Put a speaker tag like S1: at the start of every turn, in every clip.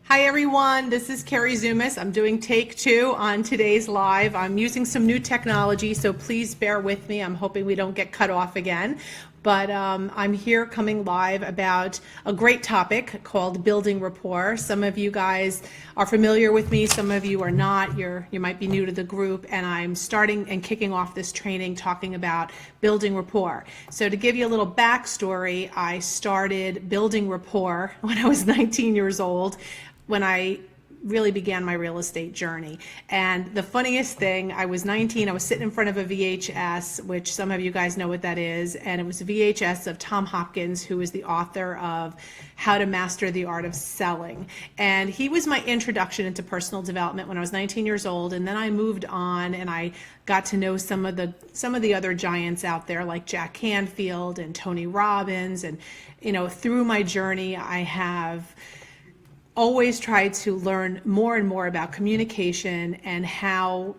S1: Hi everyone, this is Carrie Zumas. I'm doing take 2 on today's live. I'm using some new technology, so please bear with me. I'm hoping we don't get cut off again. But I'm here coming live about a great topic called building rapport. Some of you guys are familiar with me, some of you are not. You might be new to the group, and I'm starting and kicking off this training talking about building rapport. So to give you a little backstory, I started building rapport when I was 19 years old, when I really began my real estate journey. And the funniest thing, I was 19, I was sitting in front of a VHS, which some of you guys know what that is, and it was a VHS of Tom Hopkins, who is the author of How to Master the Art of Selling. And he was my introduction into personal development when I was 19 years old, and then I moved on and I got to know some of the other giants out there like Jack Canfield and Tony Robbins. And through my journey, I have always try to learn more and more about communication and how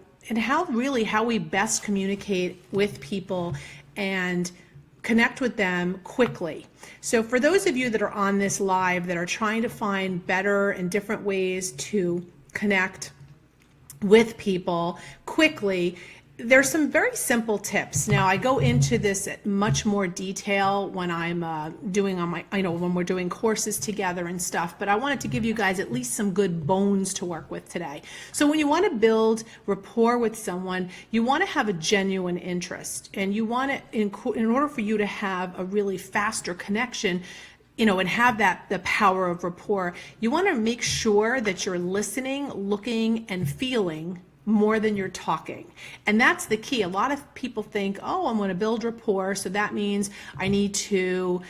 S1: we best communicate with people and connect with them quickly. So for those of you that are on this live that are trying to find better and different ways to connect with people quickly, there's some very simple tips. Now I go into this at much more detail when I'm when we're doing courses together and stuff, but I wanted to give you guys at least some good bones to work with today. So when you want to build rapport with someone, you want to have a genuine interest, and you want to, in order for you to have a really faster connection, and have the power of rapport, you want to make sure that you're listening, looking, and feeling more than you're talking. And that's the key. A lot of people think, oh, I'm going to build rapport, so that means I need to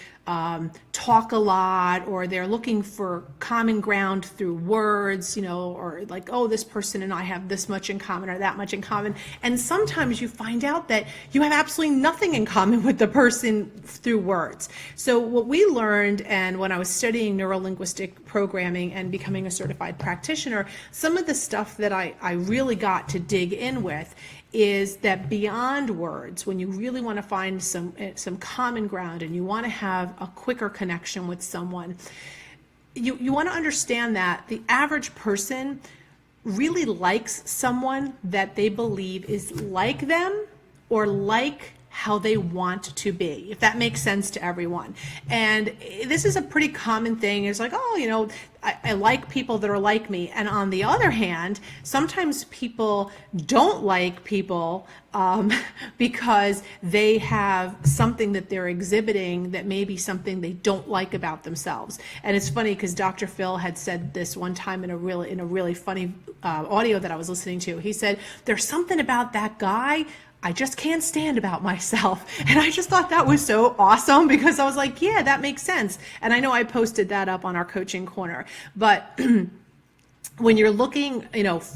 S1: talk a lot, or they're looking for common ground through words, or like, oh, this person and I have this much in common or that much in common. And sometimes you find out that you have absolutely nothing in common with the person through words. So what we learned, and when I was studying neuro-linguistic programming and becoming a certified practitioner, some of the stuff that I really got to dig in with is that beyond words, when you really want to find some common ground and you want to have a quicker connection with someone, you want to understand that the average person really likes someone that they believe is like them or like how they want to be, if that makes sense to everyone. And this is a pretty common thing. It's like, oh, I like people that are like me. And on the other hand, sometimes people don't like people because they have something that they're exhibiting that may be something they don't like about themselves. And it's funny because Dr. Phil had said this one time in a really funny audio that I was listening to. He said, there's something about that guy I just can't stand about myself. And I just thought that was so awesome, because I was like, yeah, that makes sense. And I know I posted that up on our coaching corner, but when you're looking,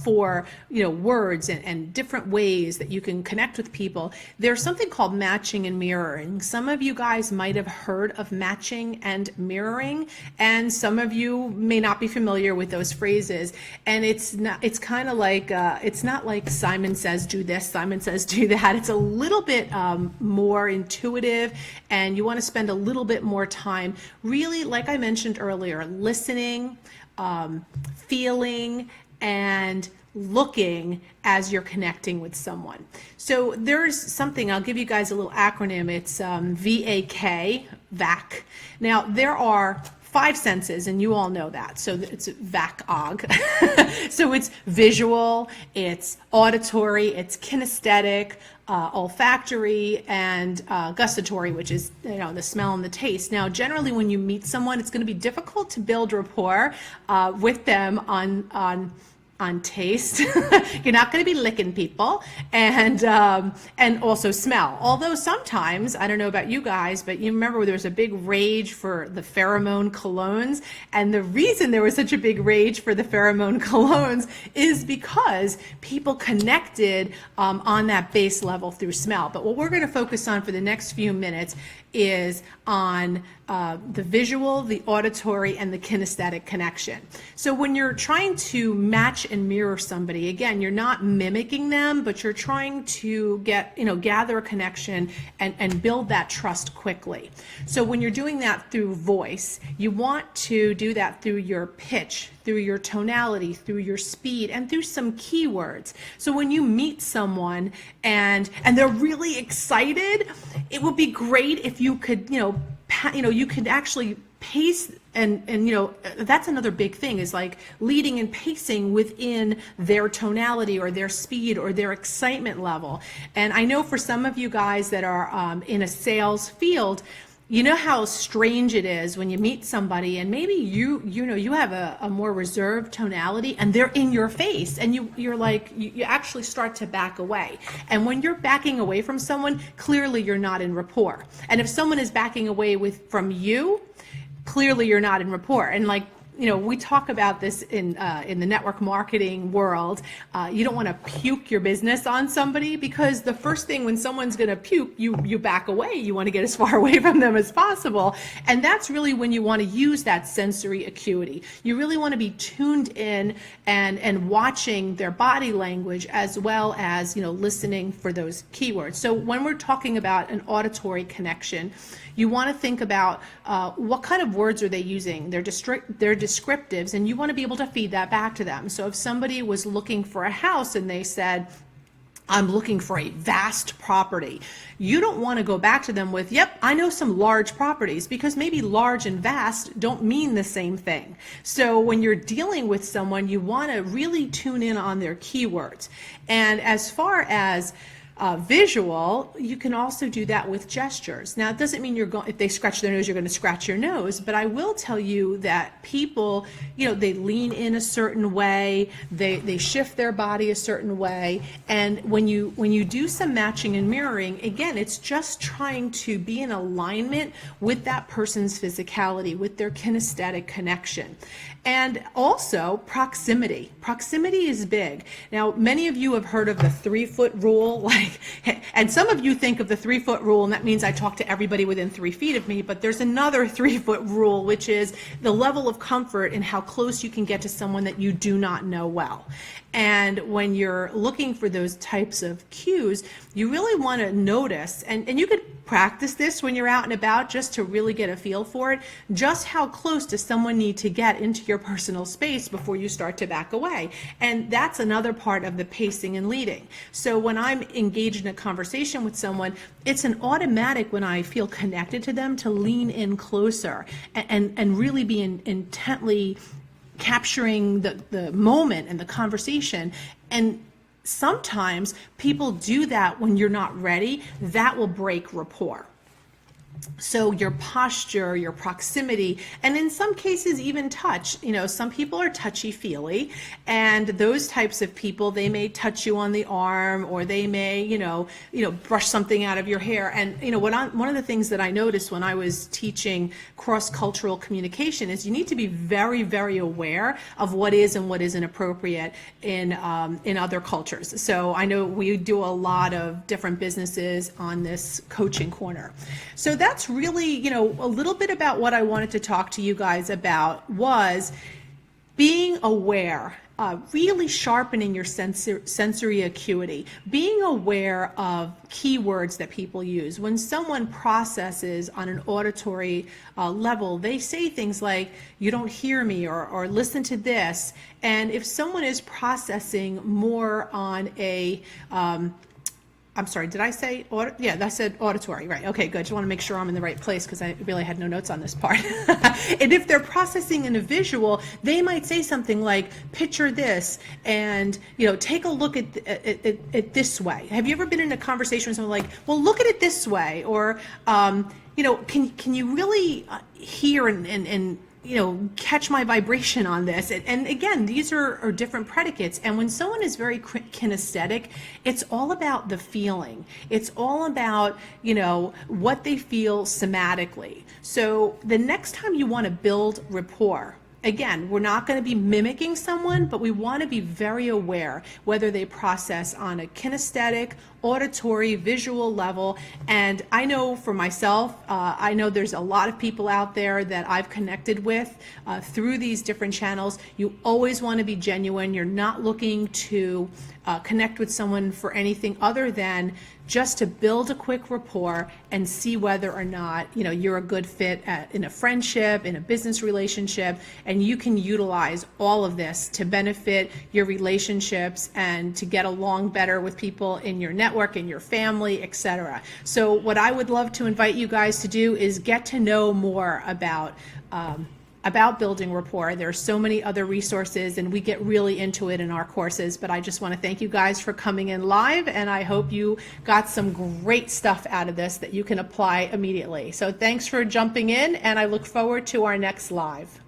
S1: for, words and different ways that you can connect with people, there's something called matching and mirroring. Some of you guys might have heard of matching and mirroring, and some of you may not be familiar with those phrases. And it's kind of like, it's not like Simon says do this, Simon says do that. It's a little bit more intuitive, and you want to spend a little bit more time really, like I mentioned earlier, listening, feeling, and looking as you're connecting with someone. So there's something, I'll give you guys a little acronym. It's VAK, VAK. Now there are 5 senses, and you all know that. So it's VAK-OG. So it's visual, it's auditory, it's kinesthetic, olfactory, and gustatory, which is the smell and the taste. Now, generally, when you meet someone, it's going to be difficult to build rapport with them on taste. You're not going to be licking people, and also smell. Although sometimes, I don't know about you guys, but you remember there was a big rage for the pheromone colognes, and the reason there was such a big rage for the pheromone colognes is because people connected on that base level through smell. But what we're going to focus on for the next few minutes is on the visual, the auditory, and the kinesthetic connection. So when you're trying to match and mirror somebody, again, you're not mimicking them, but you're trying to gather a connection and build that trust quickly. So when you're doing that through voice, you want to do that through your pitch, through your tonality, through your speed, and through some keywords. So when you meet someone and they're really excited, it would be great if you could, you could actually pace and that's another big thing, is like leading and pacing within their tonality or their speed or their excitement level. And I know for some of you guys that are in a sales field, you know how strange it is when you meet somebody and maybe you have a more reserved tonality and they're in your face and you actually start to back away. And when you're backing away from someone, clearly you're not in rapport. And if someone is backing away from you, clearly you're not in rapport. And we talk about this in the network marketing world. You don't want to puke your business on somebody, because the first thing when someone's going to puke, you back away. You want to get as far away from them as possible. And that's really when you want to use that sensory acuity. You really want to be tuned in and watching their body language, as well as listening for those keywords. So when we're talking about an auditory connection, you want to think about what kind of words are they using, their descriptives, and you want to be able to feed that back to them. So if somebody was looking for a house and they said, I'm looking for a vast property, you don't want to go back to them with, yep, I know some large properties, because maybe large and vast don't mean the same thing. So when you're dealing with someone, you want to really tune in on their keywords. And as far as visual, you can also do that with gestures. Now, it doesn't mean if they scratch their nose, you're going to scratch your nose, but I will tell you that people, they lean in a certain way, they shift their body a certain way, and when you do some matching and mirroring, again, it's just trying to be in alignment with that person's physicality, with their kinesthetic connection. And also proximity. Proximity is big. Now, many of you have heard of the 3-foot rule, and some of you think of the 3-foot rule, and that means I talk to everybody within 3 feet of me, but there's another 3-foot rule, which is the level of comfort and how close you can get to someone that you do not know well. And when you're looking for those types of cues, you really want to notice, and you could practice this when you're out and about just to really get a feel for it, just how close does someone need to get into your personal space before you start to back away. And that's another part of the pacing and leading. So when I'm engaged in a conversation with someone, it's an automatic, when I feel connected to them, to lean in closer and really be intently capturing the moment and the conversation. And sometimes people do that when you're not ready. That will break rapport. So your posture, your proximity, and in some cases even touch. Some people are touchy-feely, and those types of people, they may touch you on the arm, or they may, brush something out of your hair. And one of the things that I noticed when I was teaching cross-cultural communication is you need to be very, very aware of what is and what isn't appropriate in other cultures. So I know we do a lot of different businesses on this coaching corner. So that's really, a little bit about what I wanted to talk to you guys about, was being aware, really sharpening your sensory acuity, being aware of keywords that people use. When someone processes on an auditory level, they say things like, you don't hear me, or listen to this. And if someone is processing more on a I'm sorry, did I say, yeah, I said auditory, right? Okay, good. Just want to make sure I'm in the right place, because I really had no notes on this part. And if they're processing in a visual, they might say something like, picture this, and, take a look at it this way. Have you ever been in a conversation with someone like, well, look at it this way? Or, can you really hear and catch my vibration on this? And again, these are different predicates. And when someone is very kinesthetic, it's all about the feeling. It's all about, what they feel somatically. So the next time you want to build rapport, again, we're not going to be mimicking someone, but we want to be very aware whether they process on a kinesthetic, auditory, visual level. And I know for myself, I know there's a lot of people out there that I've connected with through these different channels. You always want to be genuine. You're not looking to connect with someone for anything other than just to build a quick rapport and see whether or not you're a good fit in a friendship, in a business relationship, and you can utilize all of this to benefit your relationships and to get along better with people in your network, in your family, etc. So what I would love to invite you guys to do is get to know more about building rapport. There are so many other resources, and we get really into it in our courses, but I just want to thank you guys for coming in live, and I hope you got some great stuff out of this that you can apply immediately. So thanks for jumping in, and I look forward to our next live.